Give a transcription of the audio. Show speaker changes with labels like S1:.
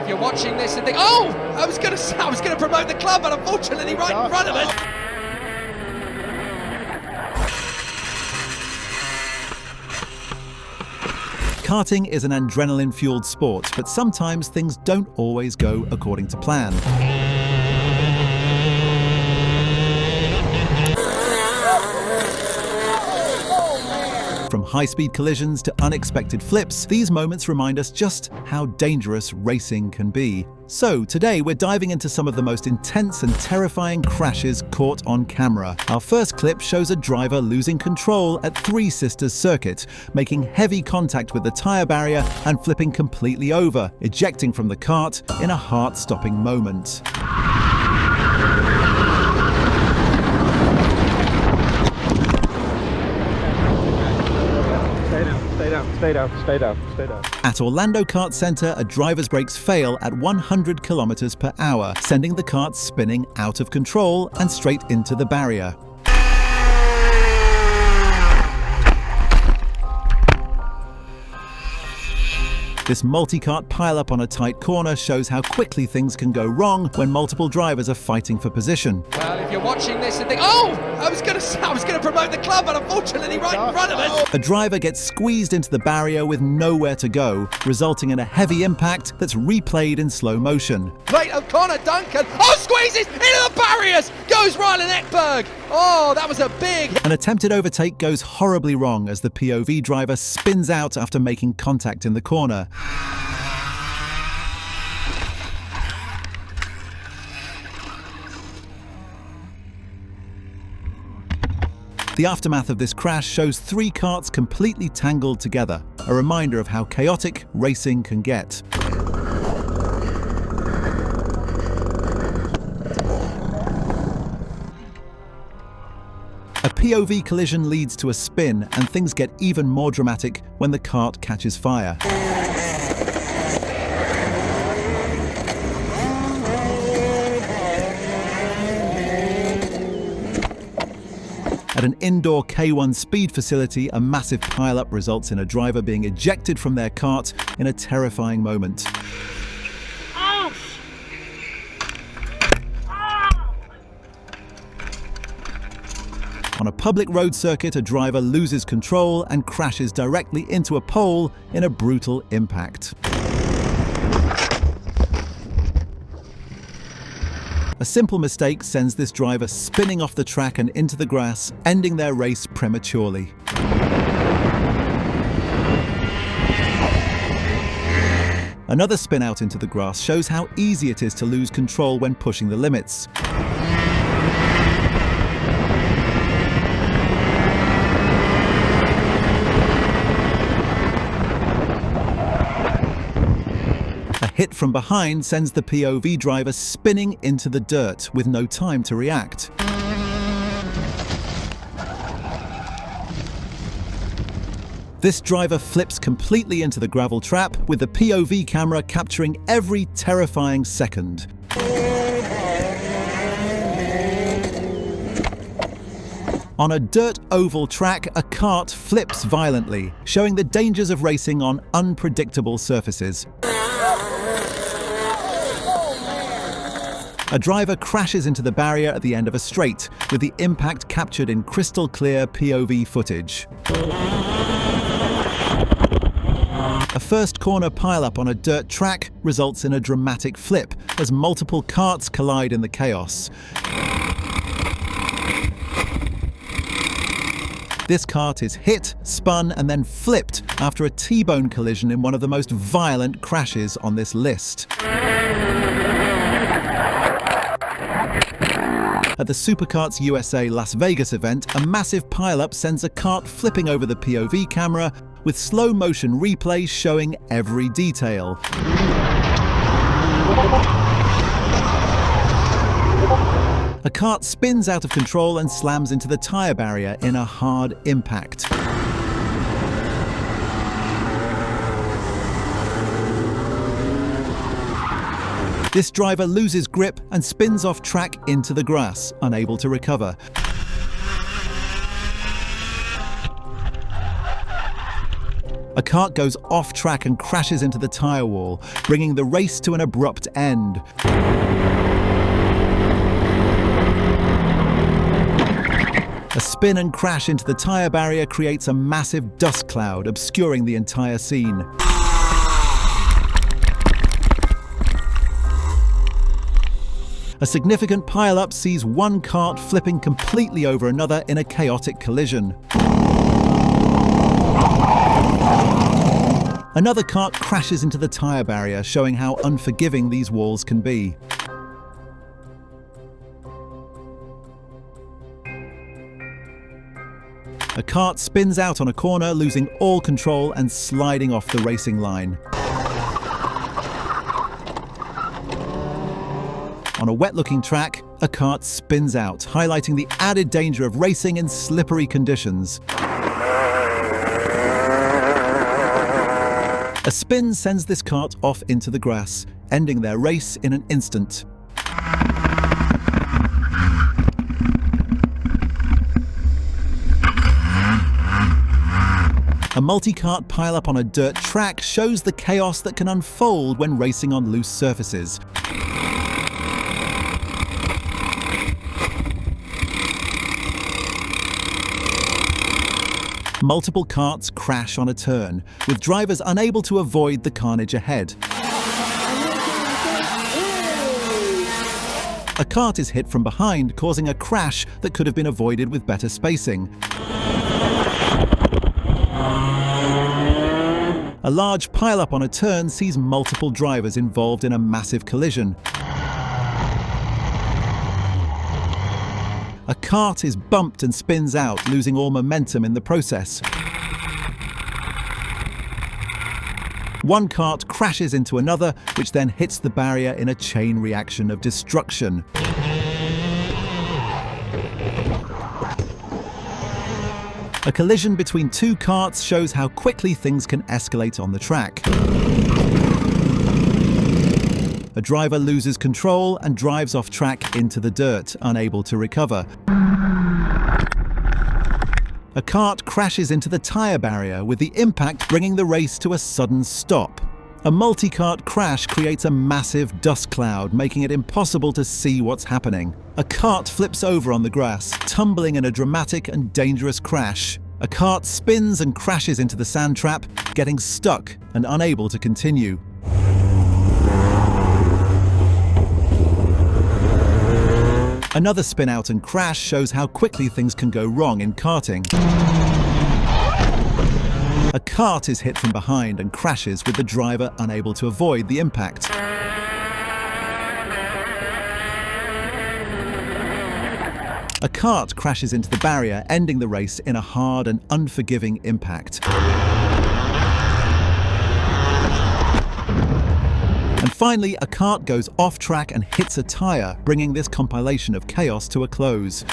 S1: if you're watching this and think, oh, I was going to promote the club, but unfortunately right in front of us.
S2: Karting is an adrenaline-fueled sport, but sometimes things don't always go according to plan. From high-speed collisions to unexpected flips, these moments remind us just how dangerous racing can be. So today we're diving into some of the most intense and terrifying crashes caught on camera. Our first clip shows a driver losing control at Three Sisters Circuit, making heavy contact with the tyre barrier and flipping completely over, ejecting from the kart in a heart-stopping moment.
S3: Stay down.
S2: At Orlando Kart Center, a driver's brakes fail at 100 kilometers per hour, sending the kart spinning out of control and straight into the barrier. This multi-kart pileup on a tight corner shows how quickly things can go wrong when multiple drivers are fighting for position.
S1: Well, if you're watching this and think, oh, I was going to promote the club, but unfortunately right in front of us.
S2: A driver gets squeezed into the barrier with nowhere to go, resulting in a heavy impact that's replayed in slow motion.
S1: Late O'Connor, Duncan, squeezes into the barriers, goes Rylan Ekberg. Oh, that was a big...
S2: An attempted overtake goes horribly wrong as the POV driver spins out after making contact in the corner. The aftermath of this crash shows three karts completely tangled together, a reminder of how chaotic racing can get. A POV collision leads to a spin, and things get even more dramatic when the kart catches fire. At an indoor K1 speed facility, a massive pileup results in a driver being ejected from their kart in a terrifying moment. On a public road circuit, a driver loses control and crashes directly into a pole in a brutal impact. A simple mistake sends this driver spinning off the track and into the grass, ending their race prematurely. Another spin out into the grass shows how easy it is to lose control when pushing the limits. A hit from behind sends the POV driver spinning into the dirt with no time to react. This driver flips completely into the gravel trap, with the POV camera capturing every terrifying second. On a dirt oval track, a kart flips violently, showing the dangers of racing on unpredictable surfaces. A driver crashes into the barrier at the end of a straight, with the impact captured in crystal clear POV footage. A first corner pileup on a dirt track results in a dramatic flip as multiple karts collide in the chaos. This kart is hit, spun, and then flipped after a T-bone collision in one of the most violent crashes on this list. At the Superkarts USA Las Vegas event, a massive pileup sends a kart flipping over the POV camera, with slow motion replays showing every detail. A kart spins out of control and slams into the tyre barrier in a hard impact. This driver loses grip and spins off track into the grass, unable to recover. A kart goes off track and crashes into the tyre wall, bringing the race to an abrupt end. A spin and crash into the tyre barrier creates a massive dust cloud, obscuring the entire scene. A significant pile-up sees one kart flipping completely over another in a chaotic collision. Another kart crashes into the tyre barrier, showing how unforgiving these walls can be. A kart spins out on a corner, losing all control and sliding off the racing line. On a wet-looking track, a kart spins out, highlighting the added danger of racing in slippery conditions. A spin sends this kart off into the grass, ending their race in an instant. A multi-kart pile-up on a dirt track shows the chaos that can unfold when racing on loose surfaces. Multiple karts crash on a turn, with drivers unable to avoid the carnage ahead. A kart is hit from behind, causing a crash that could have been avoided with better spacing. A large pile-up on a turn sees multiple drivers involved in a massive collision. A kart is bumped and spins out, losing all momentum in the process. One kart crashes into another, which then hits the barrier in a chain reaction of destruction. A collision between two karts shows how quickly things can escalate on the track. A driver loses control and drives off track into the dirt, unable to recover. A kart crashes into the tyre barrier, with the impact bringing the race to a sudden stop. A multi-kart crash creates a massive dust cloud, making it impossible to see what's happening. A kart flips over on the grass, tumbling in a dramatic and dangerous crash. A kart spins and crashes into the sand trap, getting stuck and unable to continue. Another spin out and crash shows how quickly things can go wrong in karting. A kart is hit from behind and crashes, with the driver unable to avoid the impact. A kart crashes into the barrier, ending the race in a hard and unforgiving impact. And finally, a kart goes off track and hits a tyre, bringing this compilation of chaos to a close.